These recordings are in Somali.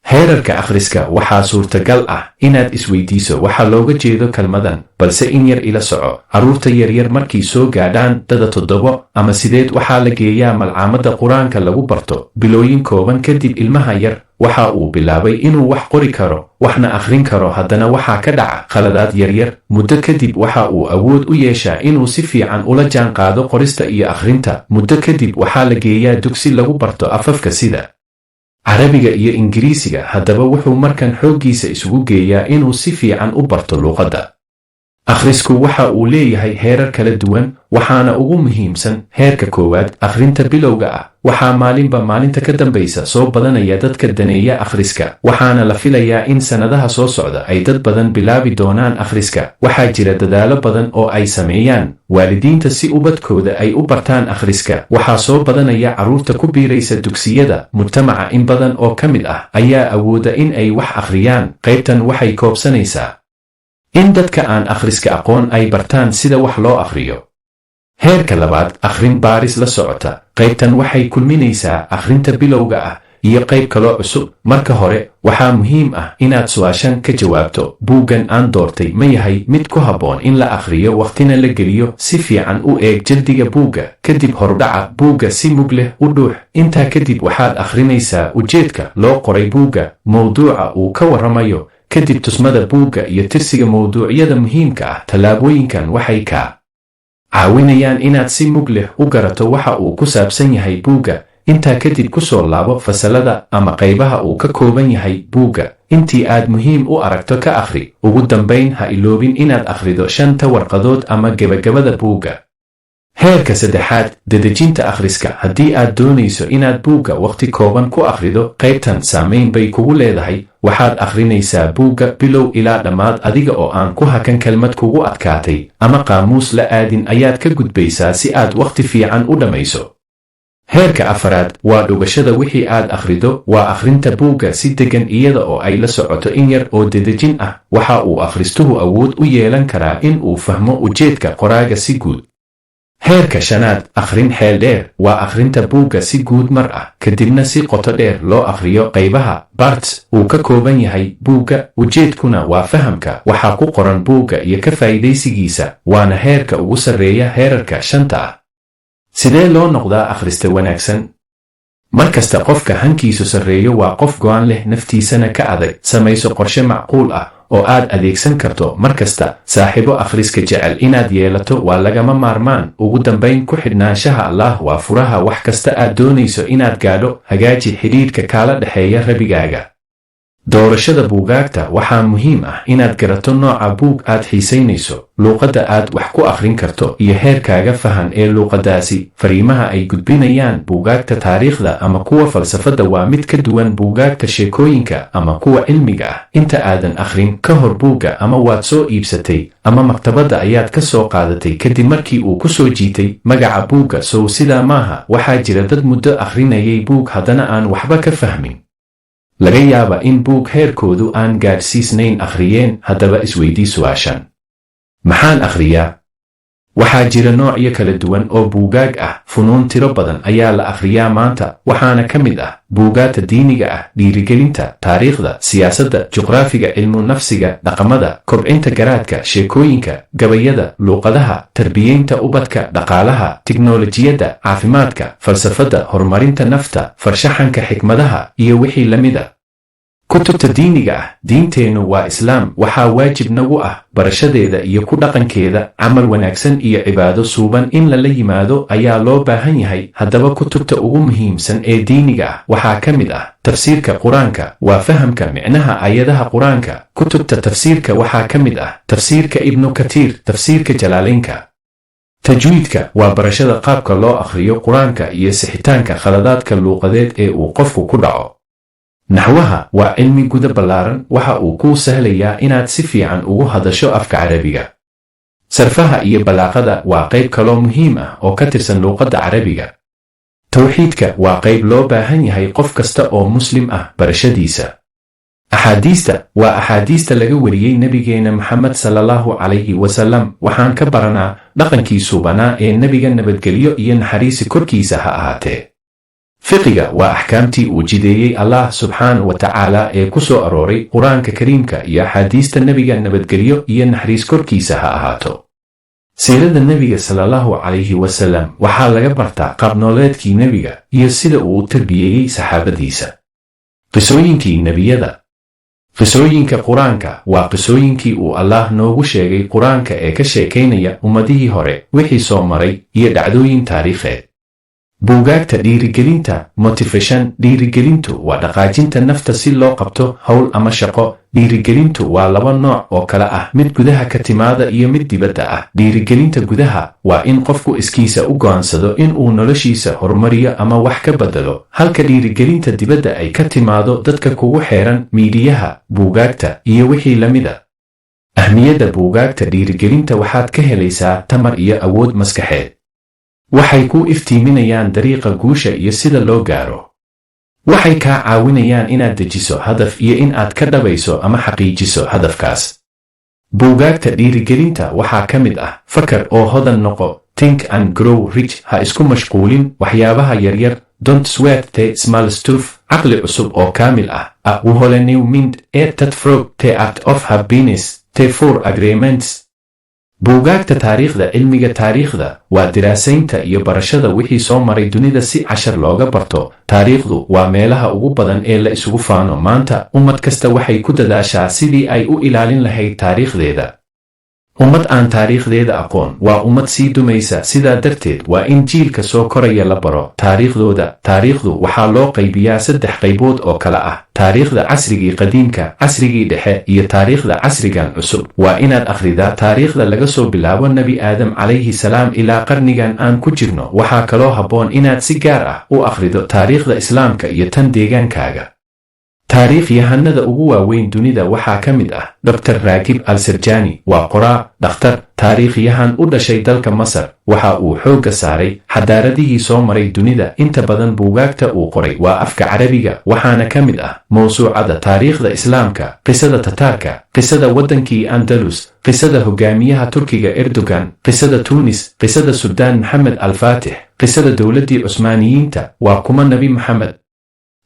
heerarka akhriska waxaa suurtagal ah inaad isweydiiso waxa looga jeedo kelmadan, balse in yar ila soco. Carruurta yaryar markay soo gaadhaan da'da 7 ama 8 waxaa la geeyaa malcaamadda qur-aanka lagu barto. Bilooyin kooban kadib ilmaha yar waxa uu bilaabay inuu wax qori karo, waxna akhrin karo. Haddana waxaa ka dhaca khaladaad yaryar. Muddo kadib waxa uu awood u yeeshaa inuu si fiican ula jaanqaado qorista iyo akhrinta. Muddo kadib waxaa la geeyaa dugsi lagu barto afafka sida Carabiga iyo Ingiriisiga. Haddaba wuxuu markan xooggiisa isugu geeyaa inuu si fiican u barto luqadda. Akhrisku waxa uu leeyahay heerar kala duwan, waxaana ugu muhiimsan heerka koowaad, akhrinta bilowga ah. Waxaa maalinba maalinta ka dambaysa soo badanaya dadka daneeya akhriska, waxaana la filayaa in sannadaha soo socda ay dad badan bilaabi doonaan akhriska. Waxaa jira dadaalo badan oo ay sameeyaan waalidiinta si ubadkooda ay u bartaan akhriska. Waxaa soo badanaya carruurta ku biiraysa dugsiyada. Mujtamaca in badan oo ka mid ah ayaa awooda in ay wax akhriyaan. Qaybtan waxay koobsanaysaa in dadka aan akhriska aqoon ay bartaan sida wax loo akhriyo. Heerka labaad, akhrin baaris la socota. Qaybtan waxay kulminaysaa akhrinta bilowga ah iyo qayb kaloo cusub. Marka hore, waxaa muhiim ah inaad su'aashan ka jawaabto: buuggan aan doortay ma yahay mid ku habboon in la akhriyo waqtina la geliyo? Si fiican u eeg jildiga buugga, kadib hordhaca buugga si mug leh u dhuux. Intaa kadib waxaad akhrinaysaa ujeedka loo qoray buugga, mowduuca uu ka warramayo, kadib tusmada buugga iyo tirsiga mowduucyada muhiimka ah. Tallaabooyinkan waxay kaa caawinayaan inaad si mug leh u garato waxa uu ku saabsan yahay buugga. Intaa kadib ku soo laabo fasalada ama qaybaha uu ka kooban yahay buugga. Intii aad muhiim u aragto ka akhri. Ugu dambayn, ha iloobin inaad akhrido 5 warqadood ama gebagabada buugga. Heerka saddexaad, dedejinta akhriska. Haddii aad doonayso inaad buugga waqti kooban ku akhrido, qaybtan saamayn bay kugu leedahay. Waxaad akhrinaysaa buugga bilow ilaa dhammaad adiga oo aan ku hakan kelmad kugu adkaatay ama qaamuus la aadin ayaad ka gudbaysaa si aad waqti fiican u dhammayso. Heerka afaraad waa dhugashada. Wixii aad akhrido waa akhrinta buugga si degan iyada oo ay la socoto in yar oo dedejin ah. Waxa uu akhristuhu awood u yeelan karaa in uu fahmo ujeedka qoraaga si guud. Heerka shanaad, akhrin xeel dheer. Waa akhrinta buugga si guud mar ah, kadibna si qoto dheer loo akhriyo qaybaha parts uu ka kooban yahay buugga. Ujeedkuna waa fahamka waxa ku qoran buugga iyo ka faa'iidaysigiisa, waana heerka ugu sarreeya heerarka 5 ah. Sidee loo noqdaa akhrista wanaagsan? Markasta qofka hankiisu sarreeyo waa qof go'aan leh, naftiisana ka adag. Samayso qorshe macquul ah oo aad adeegsan karto markasta. Saaxiibo akhriska jecel inaad yeelato waa lagama maarmaan. Ugu dambayn, ku xidhnaanshaha Allah waa furaha wax kasta aad doonayso inaad gaadho. Hagaaji xidhiidhka kaala dhexeeya Rabbigaaga. Doorashada buugaagta. Waxaa muhiim ah inaad garato nooca buug aad xiisaynayso, luuqadda aad wax ku akhrin karto, iyo heerkaaga fahan ee luuqaddaasi. Fariimaha ay gudbinayaan buugaagta taariikhda ama kuwa falsafadda waa mid ka duwan buugaagta sheekooyinka ama kuwa cilmiga ah. Inta aadan akhrin ka hor buugga, ama waad soo iibsatay ama maktabadda ayaad ka soo qaadatay kadib markii uu ku soo jiitay magaca buugga. Sow sidaa maaha? Waxaa jira dad muddo akhrinayay buug haddana aan waxba ka fahmin. Laga yaaba in buug heerkoodu aan gaadhsiisnayn akhriyeen. Haddaba isweydii su'aashan: maxaan akhriyaa? Waxaa jira noocyo kala duwan oo buugaag ah. Funuun tiro badan ayaa la akhriyaa maanta, waxaana ka mid ah buugaagta diiniga ah, dhiirigelinta, taariikhda, siyaasadda, juqraafiga, cilmu nafsiga, dhaqamada, kobcinta garaadka, sheekooyinka, gabayada, luuqadaha, tarbiyeynta ubadka, dhaqaalaha, tiknoolajiyadda, caafimaadka, falsafadda, horumarinta nafta, farshaxanka, xikmadaha, iyo wixii la mid ah. Kutubta diiniga ah. Diinteennu waa Islaam. Waxaa waajib nagu ah barashadeeda iyo ku dhaqankeeda. Camal wanaagsan iyo cibaado suuban in lala yimaado ayaa loo baahan yahay. Haddaba kutubta ugu muhiimsan ee diiniga ah waxaa ka mid ah tafsiirka qur-aanka. Waa fahamka micnaha aayadaha qur-aanka. Kutubta tafsiirka waxaa ka mid ah tafsiirka Ibnu Katiir, tafsiirka Jalaalaynka. Tajwiidka waa barashada qaabka loo akhriyo qur-aanka iyo sixitaanka khaladaadka luuqadeed ee uu qofku ku dhaco. Naxwaha waa cilmi guda ballaaran. Waxa uu kuu sahlayaa inaad si fiican ugu hadasho afka Carabiga. Sarfaha iyo balaaqada waa qayb kaloo muhiim ah oo ka tirsan luuqadda Carabiga. Tawxiidka waa qayb loo baahan yahay qof kasta oo muslim ah barashadiisa. Axaadiista waa axaadiista laga wariyey Nabigeena Maxamed sallallahu calayhi wasallam. Waxaan ka baranaa dhaqankii suubanaa ee Nabiga, nabadgelyo iyo naxariisi korkiisa ha ahaatee. fiqiga waa axkaamtii uu jideeyey Allah subxaanahu wa tacaala ee ku soo arooray qur-aanka kariimka iyo axaadiista nebiga nabadgelyo iyo naxariis korkiisa ha ahaato. siirada nebiga sallallahu calayhi wasallam waxaa laga bartaa qaabnooleedkii nebiga iyo sida uu u tarbiyeeyey saxaabadiisa. qisooyinkii nebiyada. qisooyinka qur-aanka waa qisooyinkii uu Allah noogu sheegay qur-aanka ee ka sheekaynaya ummadihii hore wixii soo maray iyo dhacdooyin taariikheed. buugaagta dhiirigelinta motivation. dhiirigelintu waa dhaqaajinta nafta si loo qabto howl ama shaqo. dhiirigelintu waa laba nooc oo kala ah, mid gudaha ka timaada iyo mid dibadda ah. dhiirigelinta gudaha waa in qofku iskiisa u go'aansado in uu noloshiisa horumariyo ama wax ka bedelo, halka dhiirigelinta dibadda ay ka timaado dadka kugu xeeran, miidiyaha, buugaagta iyo wixii la mida. ahmiyadda buugaagta dhiirigelinta waxaad ka helaysaa tamar iyo awood maskaxeed. waxay kuu iftiiminayaan dariiqa guusha iyo sida loo gaaro. waxay kaa caawinayaan inaad dejiso hadaf iyo in aad ka dhabayso ama xaqiijiso hadafkaas. buugaagta dhiirigelinta waxaa ka mid ah fakar oo hodan noqo, think and grow rich. ha isku mashquulin waxyaabaha yaryar, don't sweat the small stuff. caqli cusub oo kaamil ah, a whole new mind, that frog, the art of happiness, the four agreements. buugaagta taariikhda. cilmiga taariikhda waa diraasaynta iyo barashada wixii soo maray dunida si cashar looga barto. taariikhdu waa meelaha ugu badan ee la isugu faano maanta. ummad kasta waxay ku dadaashaa sidii ay u ilaalin lahayd taariikhdeeda. ummad aan taariikhdeeda aqoon waa ummad sii dumaysa. sidaa darteed waa in jiilka soo koraya la baro taariikhdooda. taariikhdu waxaa loo qaybiyaa 3 qaybood oo kala ah: taariikhda casrigii qadiimka, casrigii dhexe iyo taariikhda casrigan cusub. waa inaad akhridaa taariikhda laga soo bilaabo nebi aadam calayhi salaam ilaa qarnigan aan ku jirno. waxaa kaloo habboon inaad si gaar ah u akhrido taariikhda islaamka iyo tan deegaankaaga. taariikhyahanada ugu waaweyn dunida waxaa ka mid ah Dr. Raagib al-Sirjani. waa qoraa, dhakhtar, taariikhyahan u dhashay dalka Masar. waxa uu xoogga saaray xadaaradihii soo maray dunida. inta badan buugaagta uu qoray waa afka Carabiga, waxaana ka mid ah mawsuucada taariikhda islaamka, qisada Tataarka, qisada waddankii Andalus, qisada hogaamiyaha Turkiga Erdogan, qisada Tunis, qisada Suldaan Maxamed al-Faatix, qisada dowladdii Cusmaaniyiinta. waa kuma Nebi Maxamed,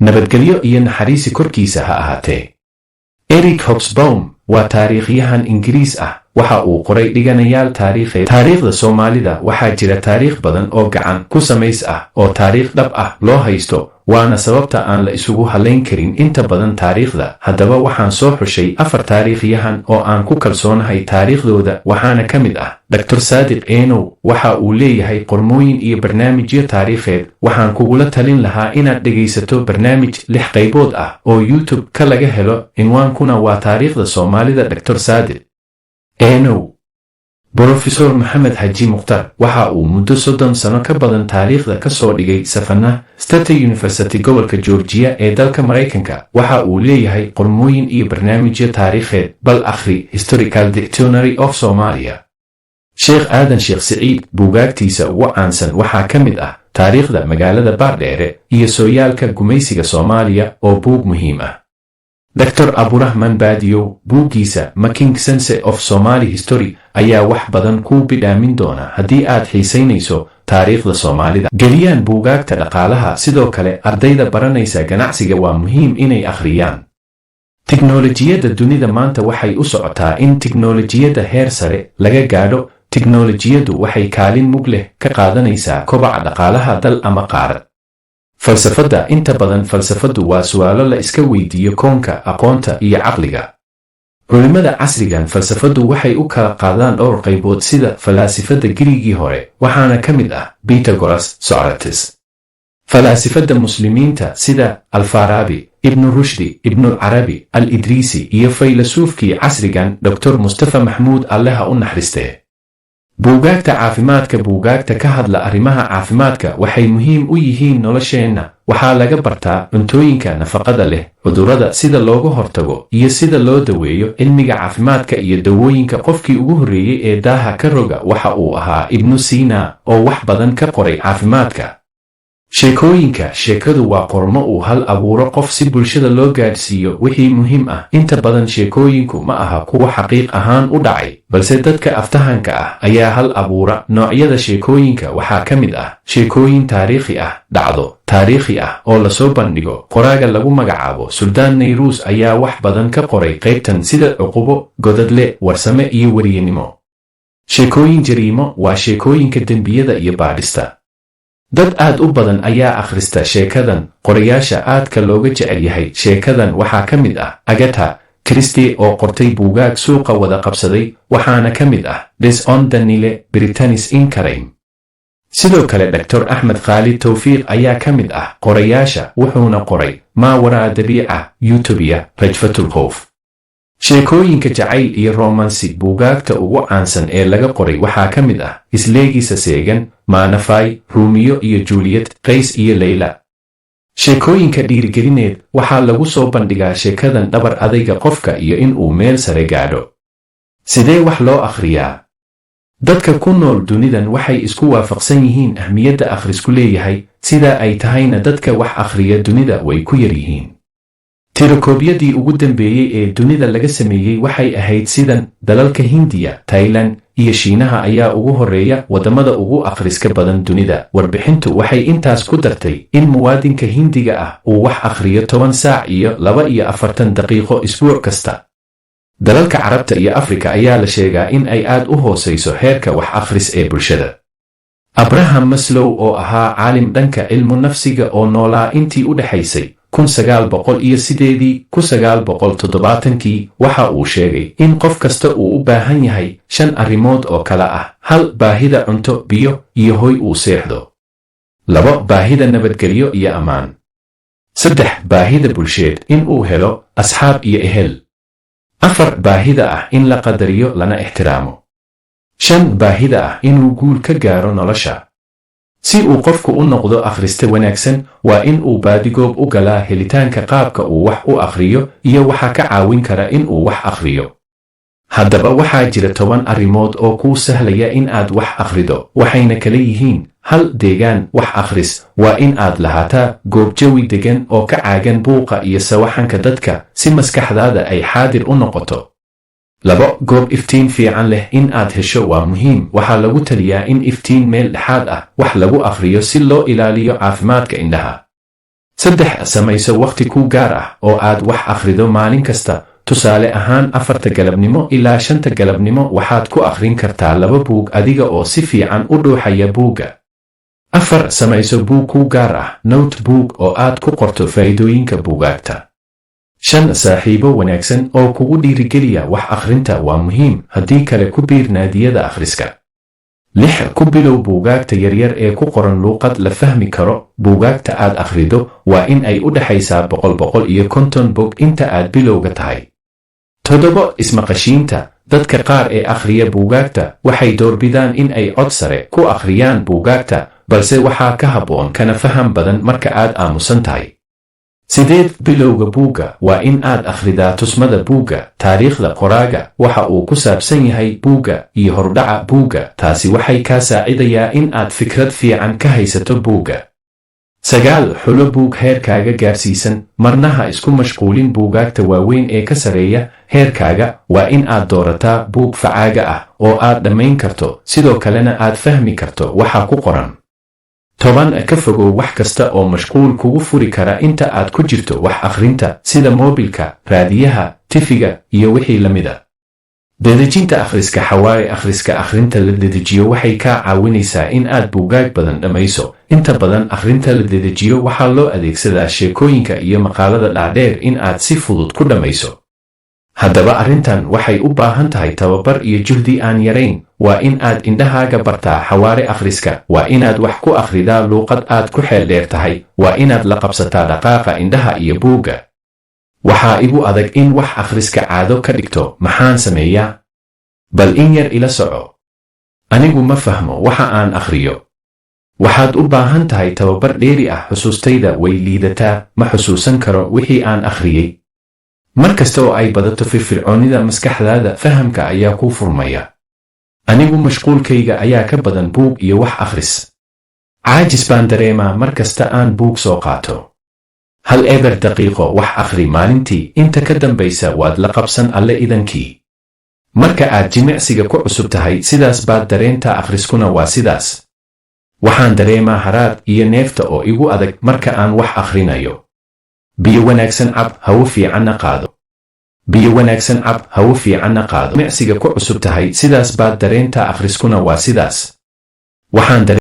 nabadgelyo iyo naxariisi korkiisa ha ahaatee. Eric Hobsbawm waa taariikhyahan Ingiriis ah. waxa uu qoray dhiganayaal taariikheed. taariikhda Soomaalida waxaa jira taariikh badan oo gacan ku samays ah oo taariikh dhab ah loo haysto, waana sababta aan la isugu halayn karin inta badan taariikhda. haddaba waxaan soo xushay 4 taariikhyahan oo aan ku kalsoonahay taariikhdooda, waxaana ka mid ah Dr. Saadiq Enow. waxa uu leeyahay qormooyin iyo barnaamijyo taariikheed. waxaan kugula talin lahaa inaad dhegaysato barnaamij 6 qaybood ah oo YouTube ka laga helo, cinwaankuna waa taariikhda Soomaalida. Dr. Saadiq Enow. Brofesor Maxamed Haji Mukhtar waxa uu muddo 30 sano ka badan taariikhda ka soo dhigay Savannah State University gobolka Georgia ee dalka Maraykanka. waxa uu leeyahay qormooyin iyo barnaamijyo taariikheed. bal akhri Historical Dictionary of Somalia. Sheekh Aadan Sheekh Siciid. buugaagtiisa ugu caansan waxaa ka mid ah taariikhda magaalada Baardheere iyo sooyaalka gumaysiga Soomaaliya oo buug muhiim ah. Dr. Aburahman Baadiyow. buuggiisa Making Sense of Somali History ayaa wax badan kuu bidhaamin doona haddii aad xiisaynayso taariikhda Soomaalida. geliyaan buugaagta dhaqaalaha. sidoo kale ardayda baranaysa ganacsiga waa muhiim inay akhriyaan. tiknoolajiyadda dunida maanta waxay u socotaa in tiknoolajiyadda heer sare laga gaadho. tiknoolajiyaddu waxay kaalin mug leh ka qaadanaysaa kobaca dhaqaalaha dal ama qaarad. falsafadda. inta badan falsafaddu waa su'aalo la iska weydiiyo koonka, aqoonta iyo caqliga. culimmada casrigan falsafaddu waxay u kala qaadaan dhowr qaybood sida falaasifadda Giriigii hore, waxaana ka mid ah Pythagoras, Socrates. falaasifadda muslimiinta sida Al-Farabi, Ibn Rushdi, Ibn al-Arabi, Al-Idrisi iyo faylasuufkii casrigan Dr. Mustafa Maxmuud Allaha u naxariistee. buugaagta caafimaadka. buugaagta ka hadla arrimaha caafimaadka waxay muhiim u yihiin nolosheenna. waxaa laga bartaa cuntooyinka nafaqada leh, cudurrada sida looga hortago iyo sida loo daweeyo. cilmiga caafimaadka iyo dawooyinka. qofkii ugu horreeyey ee daaha ka roga waxa uu ahaa Ibnu Sina oo wax badan ka qoray caafimaadka. sheekadu waa qormo uu hal abuuro qof si bulshada loo gaadhsiiyo wixii muhiim ah. Inta badan sheekooyinku ma aha kuwa xaqiiq ahaan u dhacay, balse dadka aftahanka ah ayaa hal abuura. Noocyada sheekooyinka waxaa ka mid ah sheekooyin taariikhi ah, dhacdo taariikhi ah oo lasoo bandhigo. Qoraaga lagu magacaabo Suldaan Nayruus ayaa wax badan ka qoray qaybtan, sida Cuqubo, Godadle, Warsame iyo Weriyenimo. Sheekooyin jariimo waa sheekooyinka dembiyada iyo baadhista. dad aad u badan ayaa akhrista sheekadan. Qorayaasha aadka looga jecel yahay sheekadan waxaa ka mid ah Agatha Christie oo qortay buugaag suuqa wada qabsaday, waxaana ka mid ah Des on the Nile, Britannies in Crime. sidoo kale Dr. Axmed Khaalid Tawfiiq ayaa ka mid ah qorayaasha, wuxuuna qoray maa waraa dabiica, Utopia, Rajfatul Khawf. sheekooyinka jacayl iyo romansi. buugaagta ugu caansan ee laga qoray waxaa ka mid ah Isleegisa Seegan, Maanafay, Ruumiyo iyo Juliet, Qays iyo Layla. sheekooyinka dhiirigelineed waxaa lagu soo bandhigaa sheekadan dhabar adayga qofka iyo in uu meel sare gaadho. sidee wax loo akhriyaa? dadka ku nool dunidan waxay isku waafaqsan yihiin ahmiyadda akhrisku leeyahay, sidaa ay tahayna dadka wax akhriya dunida way ku yar yihiin. tirakoobyadii ugu dambeeyey ee dunida laga sameeyey waxay ahayd sidan: dalalka Hindiya, Thailand iyo Shiinaha ayaa ugu horreeya waddamada ugu akhriska badan dunida. warbixintu waxay intaas ku dartay in muwaadinka Hindiga ah uu wax akhriyo 10 saac iyo 42 daqiiqo isbuuc kasta. dalalka Carabta iyo Afrika ayaa la sheegaa in ay aad u hoosayso heerka wax akhris ee bulshada. Abraham Maslow oo ahaa caalim dhanka cilmu nafsiga oo noolaa intii u dhaxaysay 1970-1970, waxa uu sheegay in qof kasta uu u baahan yahay 5 arrimood oo kala ah: 1. baahida cunto, biyo iyo hoy uu seexdo; 2. baahida nabadgelyo iyo ammaan; 3. baahida bulsheed, in uu helo asxaab iyo ehel; 4. baahida ah in la qadariyo lana ixtiraamo; 5. baahida ah inuu guul ka gaaro nolosha. si uu qofku u noqdo akhriste wanaagsan, waa in uu baadigoob u galaa helitaanka qaabka uu wax u akhriyo iyo waxa ka caawin kara in uu wax akhriyo. haddaba waxaa jira 10 arrimood oo kuu sahlaya in aad wax akhrido, waxayna kala yihiin: 1. deegaan wax akhris. waa in aad lahaataa goob jawi degan oo ka caagan buuqa iyo sawaxanka dadka, si maskaxdaada ay xaadir u noqoto. 2. goob iftiin fiican leh. in aad hesho waa muhiim. waxaa lagu taliyaa in iftiin meel dhexaad ah wax lagu akhriyo si loo ilaaliyo caafimaadka indhaha. 3. samayso wakhti kuu gaar ah oo aad wax akhrido maalin kasta. tusaale ahaan 4 galabnimo ilaa 5 galabnimo waxaad ku akhrin kartaa 2 buug adiga oo si fiican u dhuuxaya buugga. 4. samayso buug kuu gaar ah, notebook, oo aad ku qorto faa'iidooyinka buugaagta. 5. saaxiibo wanaagsan oo kugu dhiirigeliya wax akhrinta waa muhiim, haddii kale ku biir naadiyada akhriska. 6. ku bilow buugaagta yaryar ee ku qoran luuqad la fahmi karo. buugaagta aad akhrido waa in ay u dhaxaysaa 100-150 bog inta aad bilowga tahay. 7. ismaqashiinta. dadka qaar ee akhriya buugaagta waxay doorbidaan in ay cod sare ku akhriyaan buugaagta, balse waxaa ka habboon kana faham badan marka aad aamusan tahay. 8. bilowga buugga. waa in aad akhridaa tusmada buugga, taariikhda qoraaga, waxa uu ku saabsan yahay buugga, iyo hordhaca buugga. taasi waxay kaa saacidayaa in aad fikrad fiican ka haysato buugga. 9. xulo buug heerkaaga gaarsiisan. marna ha isku mashquulin buugaagta waaweyn ee ka sareeya heerkaaga. waa in aad doorataa buug facaaga ah oo aad dhammayn karto, sidoo kalena aad fahmi karto waxa ku qoran. 10. ka fogow wax kasta oo mashquul kugu furi kara inta aad ku jirto wax akhrinta, sida moobilka, raadiyaha, tifiga iyo wixii la mida. dedejinta akhriska. xawaare akhriska. akhrinta la dedejiyo waxay kaa caawinaysaa in aad buugaag badan dhammayso. inta badan akhrinta la dedejiyo waxaa loo adeegsadaa sheekooyinka iyo maqaalada dhaadheer in aad si fudud ku dhammayso. haddaba arrintan waxay u baahan tahay tababar iyo juhdi aan yarayn. waa in aad indhahaaga bartaa xawaare akhriska. waa inaad wax ku akhridaa luuqad aad ku xeel dheer tahay. waa inaad la qabsataa dhaqaaqa indhaha iyo buugga. waxaa igu adag in wax akhriska caado ka dhigto. maxaan sameeyaa? bal in yar ila soco. anigu ma fahmo waxa aan akhriyo. waxaad u baahan tahay tababar dheeri ah. xusuustayda way liidataa. ma xusuusan karo wixii aan akhriyey. mar kasta oo ay badato firfircoonida maskaxdaada, fahamka ayaa kuu furmaya. anigu mashquulkayga ayaa ka badan buug iyo wax akhris. caajis baan dareemaa mar kasta aan buug soo qaato. hal eber daqiiqo wax akhri maalintii, inta ka dambaysa waad la qabsan alle idankii. marka aad jimicsiga ku cusub tahay sidaas baad dareentaa, akhriskuna waa sidaas. waxaan dareemaa haraad iyo neefta oo igu adag marka aan wax akhrinayo. biyo wanaagsan cab, hawo fiicanna qaado. biyo wanaagsan cab, hawo fiicanna qaado. jimicsiga ku cusub tahay sidaas baad dareentaa, akhriskuna waa sidaas. waxaan